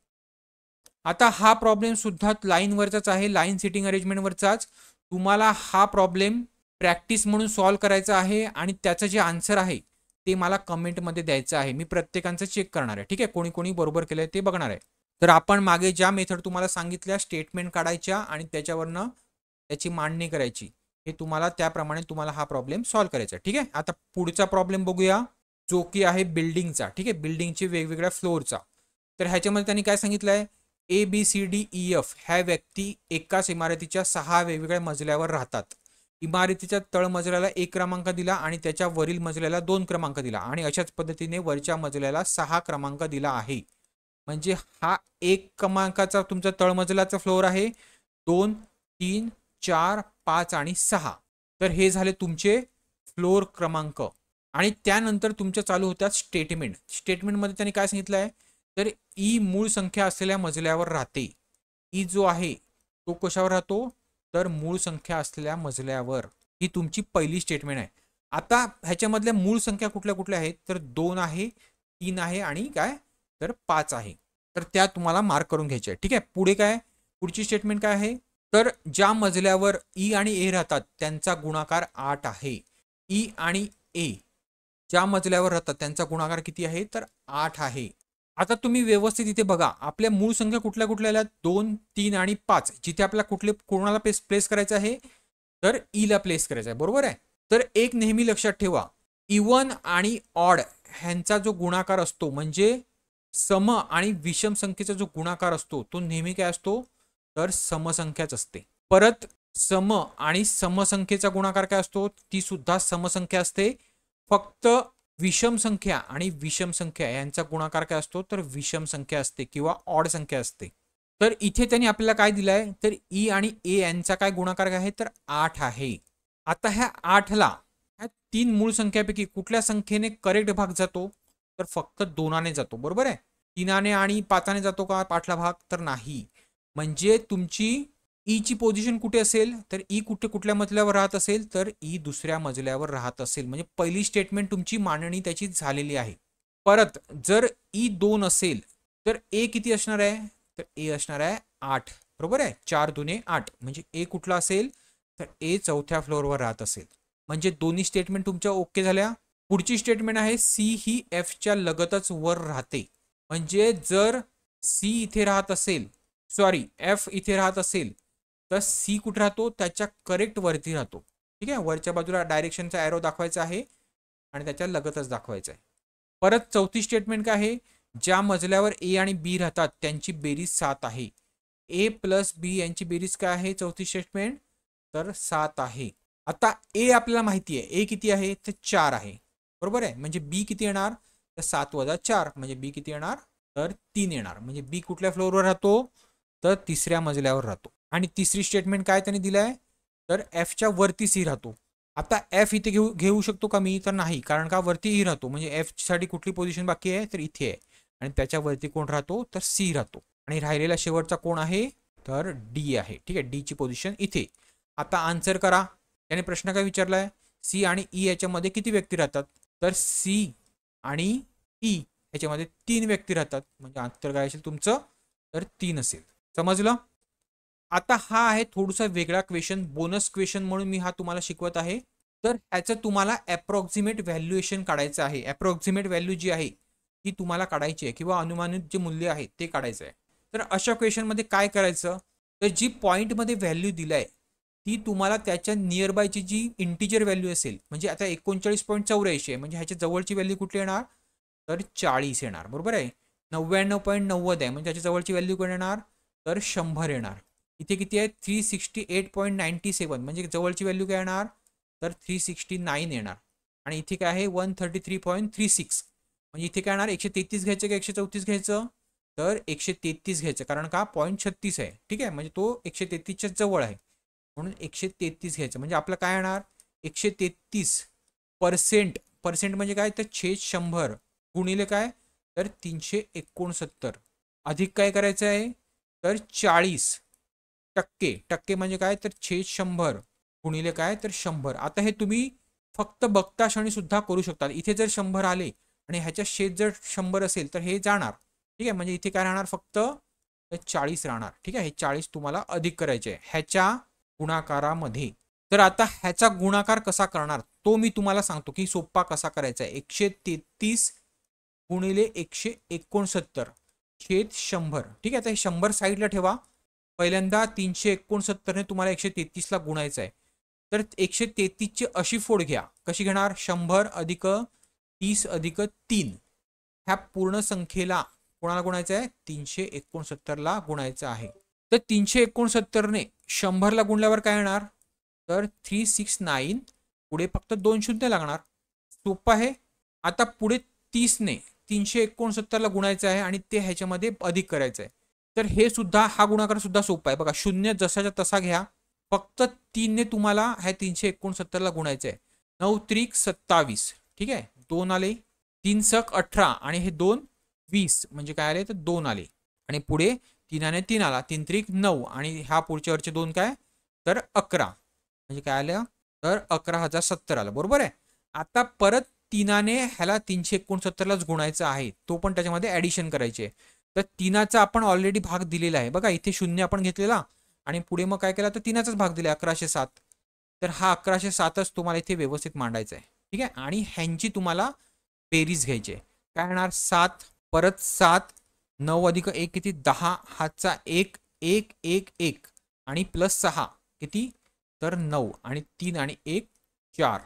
आता हा प्रॉब्लेम सुद्धा लाईनवरचाच आहे. लाईन सिटिंग अरेंजमेंटवरचाच. तुम्हाला हा प्रॉब्लेम प्रॅक्टिस म्हणून सॉल्व करायचं आहे आणि त्याचं जे आन्सर आहे ते मला कमेंटमध्ये द्यायचं आहे. मी प्रत्येकाचं चेक करणार आहे. ठीक आहे, कोणी कोणी बरोबर केलंय ते बघणार आहे. तर आपण मागे ज्या मेथड तुम्हाला सांगितल्या, स्टेटमेंट काढायच्या आणि त्याच्यावरनं त्याची मांडणी करायची, हे तुम्हाला त्याप्रमाणे तुम्हाला हा प्रॉब्लेम सॉल्व करायचा आहे. ठीक आहे, आता पुढचा प्रॉब्लेम बघूया, जो की आहे बिल्डिंगचा. ठीक आहे, बिल्डिंगची वेगवेगळ्या फ्लोअरचा. तर ह्याच्यामध्ये त्यांनी काय सांगितलंय, ABCDEF ह्या व्यक्ती एकाच इमारतीच्या 6 वेगवेगळ्या मजल्यावर राहतात. इमारतीच्या तळमजल्याला 1 क्रमांक दिला आणि त्याच्या वरील मजल्याला 2 क्रमांक दिला आणि अशाच पद्धतीने वरच्या मजल्याला 6 क्रमांक दिला आहे. म्हणजे हा 1 क्रमांकाचा तुमचा तळमजलाचा फ्लोअर आहे, 2, 3, 4, 5 आणि 6. तर हे झाले तुमचे फ्लोअर क्रमांक. आणि त्यानंतर तुमच्या चालू होत्या स्टेटमेंट. स्टेटमेंटमध्ये त्यांनी काय सांगितलं आहे, तर ई मूळ संख्या असलेल्या मजल्यावर राहते. ई जो आहे तो कशावर राहतो, तर मूळ संख्या असलेल्या मजल्यावर. ही तुमची पहिली स्टेटमेंट आहे. आता ह्याच्यामधल्या मूळ संख्या कुठल्या कुठल्या आहेत, तर 2 आहे, 3 आहे आणि काय, तर 5 आहे. तर त्या तुम्हाला मार्क करून घ्यायच्या आहे. ठीक आहे, पुढे काय, पुढची स्टेटमेंट काय आहे, तर ज्या मजल्यावर ई आणि ए राहतात त्यांचा गुणाकार 8 आहे. ई आणि ए ज्या मजल्यावर राहतात त्यांचा गुणाकार किती आहे, तर 8 आहे. आता तुम्ही व्यवस्थित इथे बघा, आपल्या मूळ संख्या कुठल्या कुठल्या आल्या, 2, 3 आणि 5. जिथे आपल्याला कोणाला प्लेस करायचं आहे, तर ई ला प्लेस करायचं आहे. बरोबर आहे. तर एक नेहमी लक्षात ठेवा, इवन आणि ऑड ह्यांचा जो गुणाकार असतो, म्हणजे सम आणि विषम संख्येचा जो गुणाकार असतो, तो नेहमी काय असतो, तर समसंख्याच असते. परत सम आणि समसंख्येचा गुणाकार काय असतो, ती सुद्धा समसंख्या असते. फक्त विषम संख्या आणि विषम संख्या यांचा गुणाकार काय असतो, तर विषम संख्या असते किंवा ऑड संख्या असते. तर इथे त्यांनी आपल्याला काय दिलंय, तर ई आणि ए यांचा काय गुणाकार आहे, तर 8 आहे. आता ह्या 8ला ह्या 3 मूळ संख्यापैकी कुठल्या संख्येने करेक्ट भाग जातो, तर फक्त 2ने जातो. बरोबर आहे. 3ने आणि 5ने जातो का 8ला भाग, तर नाही. म्हणजे तुमची ई ची पोझिशन कुठे असेल, तर ई कुठल्या मजल्यावर राहत असेल, तर ई दुसऱ्या मजल्यावर राहत असेल. म्हणजे पहिली स्टेटमेंट तुमची मांडणी त्याची झालेली आहे. परत जर ई 2 असेल तर ए किती असणार आहे, तर ए असणार आहे 8. बरोबर आहे. 4 दुने 8 म्हणजे ए कुठला असेल, तर ए चौथ्या फ्लोअरवर राहत असेल. म्हणजे दोन्ही स्टेटमेंट तुमच्या ओके झाल्या. पुढची स्टेटमेंट आहे, सी ही एफच्या लगतच वर राहते. म्हणजे जर सी इथे राहत असेल, सॉरी एफ इथे राहत असेल, तर सी कुठे राहतो, त्याच्या करेक्ट वरती राहतो. ठीक आहे, वरच्या बाजूला डायरेक्शनचा एरो दाखवायचा आहे आणि त्याच्या लगतच दाखवायचं आहे. परत चौथी स्टेटमेंट काय आहे, ज्या मजल्यावर ए आणि बी राहतात त्यांची बेरीज 7 आहे. ए प्लस बी यांची बेरीज काय आहे, चौथी स्टेटमेंट, तर 7 आहे. आता ए आपल्याला माहिती आहे, ए किती आहे, तर 4 आहे. बरोबर आहे. म्हणजे बी किती येणार, तर 7 वजा 4 म्हणजे बी किती येणार, तर 3 येणार. म्हणजे बी कुठल्या फ्लोअरवर राहतो, तर तिसऱ्या मजल्यावर राहतो. आणि तिसरी स्टेटमेंट काय त्यांनी दिलाय, तर एफच्या वरती सी राहतो. आता एफ इथे घेऊ शकतो का मी, तर नाही, कारण का वरती ई राहतो. म्हणजे एफ साठी कुठली पोझिशन बाकी आहे, तर इथे आहे. आणि त्याच्या वरती कोण राहतो, तर सी राहतो. आणि राहिलेला शेवटचा कोण आहे, तर डी आहे. ठीक आहे, डी ची पोझिशन इथे. आता आन्सर करा. त्याने प्रश्न काय विचारलाय, सी आणि ई याच्यामध्ये किती व्यक्ती राहतात, तर सी आणि ई याच्यामध्ये 3 व्यक्ती राहतात. म्हणजे आन्सर काय असेल तुमचं, तर 3 असेल. समजलं. आता हा आहे थोडासा वेगळा क्वेश्चन, बोनस क्वेश्चन म्हणून मी हा तुम्हाला शिकवत आहे. तर ह्याचं तुम्हाला अप्रॉक्सिमेट व्हॅल्युएशन काढायचं आहे. अप्रॉक्सिमेट व्हॅल्यू जी आहे ती तुम्हाला काढायची आहे किंवा अनुमानित जे मूल्य आहे ते काढायचं आहे. तर अशा क्वेश्चनमध्ये काय करायचं, तर जी पॉईंटमध्ये व्हॅल्यू दिलाय ती तुम्हाला त्याच्या नियरबायची जी इंटिजर व्हॅल्यू असेल, म्हणजे आता 39.84 आहे, म्हणजे ह्याच्या जवळची व्हॅल्यू कुठली येणार, तर 40 येणार. बरोबर आहे. 99.90 आहे, म्हणजे त्याच्या जवळची व्हॅल्यू कोण येणार, तर 100 येणार. इथे किती आहे, 368.97 म्हणजे जवळची व्हॅल्यू काय येणार, तर 369 येणार. आणि इथे काय आहे 133.36 म्हणजे इथे काय येणार, 133 घ्यायचं का 134 घ्यायचं, तर 133 घ्यायचं. कारण का पॉईंट 36 आहे. ठीक आहे, म्हणजे तो 133च्या जवळ आहे म्हणून 133 घ्यायचं. म्हणजे आपलं काय येणार, 133% पर्सेंट म्हणजे काय, तर छेद 100 गुणिले काय, तर 369 अधिक काय करायचं आहे, तर 40%. टक्के म्हणजे काय, तर छेद 100 गुणिले काय, तर 100. आता हे तुम्ही फक्त बघता क्षणी सुद्धा करू शकता. इथे जर 100 आले आणि ह्याच्या छेद जर 100 असेल तर हे जाणार. ठीक आहे, म्हणजे इथे काय राहणार, फक्त 40 राहणार. ठीक आहे, हे 40 तुम्हाला अधिक करायचे आहे ह्याच्या गुणाकारामध्ये. तर आता ह्याचा गुणाकार कसा करणार तो मी तुम्हाला सांगतो की सोप्पा कसा करायचा आहे. 133 गुणिले 169 छेद 100. ठीक आहे, आता हे 100 साईडला ठेवा. पहिल्यांदा 369 ने तुम्हाला 133 ला गुणायचं आहे. तर 133 ची अशी फोड घ्या. कशी घेणार? 100 अधिक 30 अधिक 3 ह्या पूर्ण संख्येला कोणाला गुणायचं आहे? 369 ला गुणायचं आहे. तर 369 ने 100 ला गुणल्यावर काय येणार? तर 369 पुढे फक्त 2 शून्य लागणार. सोपं आहे. आता पुढे 30 ने 369 ला गुणायचं आहे आणि ते ह्याच्यामध्ये अधिक करायचं आहे. तर हे सुद्धा हा गुणाकार सुद्धा सोपा आहे बघा. शून्य जसाच्या तसा घ्या. फक्त 3 ने तुम्हाला ह्या 369 ला गुणायचं आहे. 9 त्रिक 27. ठीक आहे, 2 आले. 3 सक 18 आणि हे 2 20 म्हणजे काय आले? तर 2 आले. आणि पुढे 3 ने 3 आला. 3 त्रिक 9 आणि ह्या पुढच्या वरचे 2 काय? तर 11 म्हणजे काय आलं? तर 11,070 आलं. बरोबर आहे. आता परत 3 ने ह्याला 369 लाच गुणायचं आहे. तो पण त्याच्यामध्ये ऍडिशन करायचे. तर 3चा आपण ऑलरेडी भाग दिलेला आहे बघा. इथे शून्य आपण घेतलेला आणि पुढे मग काय केला? तर 3चाच भाग दिला 1107. तर हा 1107च तुम्हाला इथे व्यवस्थित मांडायचा आहे. ठीक आहे, आणि ह्यांची तुम्हाला बेरीज घ्यायची आहे. काय येणार? 7 परत 7 9 अधिक 1 किती? 10 हातचा 1 1 1 1 आणि प्लस 6 किती? तर 9 आणि 3 आणि 1 4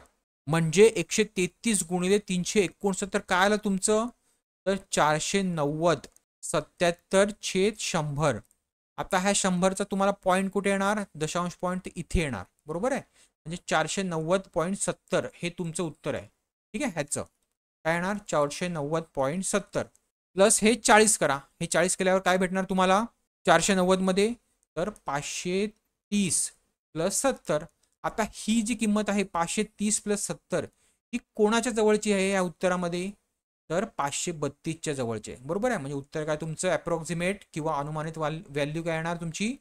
म्हणजे 133 गुणिले 369 काय आलं तुमचं? तर 490 77 छेद 100. आता ह्या 100चा तुम्हाला पॉईंट कुठे येणार? दशांश पॉईंट इथे येणार. बरोबर आहे, म्हणजे 490.70 हे तुमचं उत्तर आहे. ठीक आहे, ह्याचं काय येणार? 490.70 प्लस हे 40 करा. हे 40 केल्यावर काय भेटणार तुम्हाला 490 मध्ये? तर 530 प्लस 70. आता ही जी किंमत आहे 530 प्लस 70 ही कोणाच्या जवळची आहे या उत्तरामध्ये? तर 532च्या जवळचे. बरोबर आहे, म्हणजे उत्तर काय तुमचं अप्रॉक्सिमेट किंवा अनुमानित व्हॅल्यू काय येणार तुमची?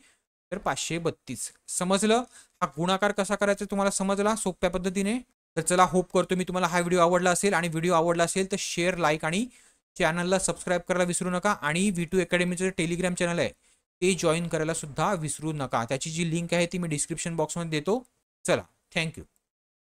तर 532. समजलं? हा गुणाकार कसा करायचा तुम्हाला समजला सोप्या पद्धतीने? तर चला, होप करतो मी तुम्हाला हा व्हिडिओ आवडला असेल. आणि व्हिडिओ आवडला असेल तर शेअर, लाईक आणि चॅनलला सबस्क्राईब करायला विसरू नका. आणि V2 अकॅडमीचं टेलिग्राम चॅनल आहे ते जॉईन करायला सुद्धा विसरू नका. त्याची जी लिंक आहे ती मी डिस्क्रिप्शन बॉक्समध्ये देतो. चला, थँक्यू.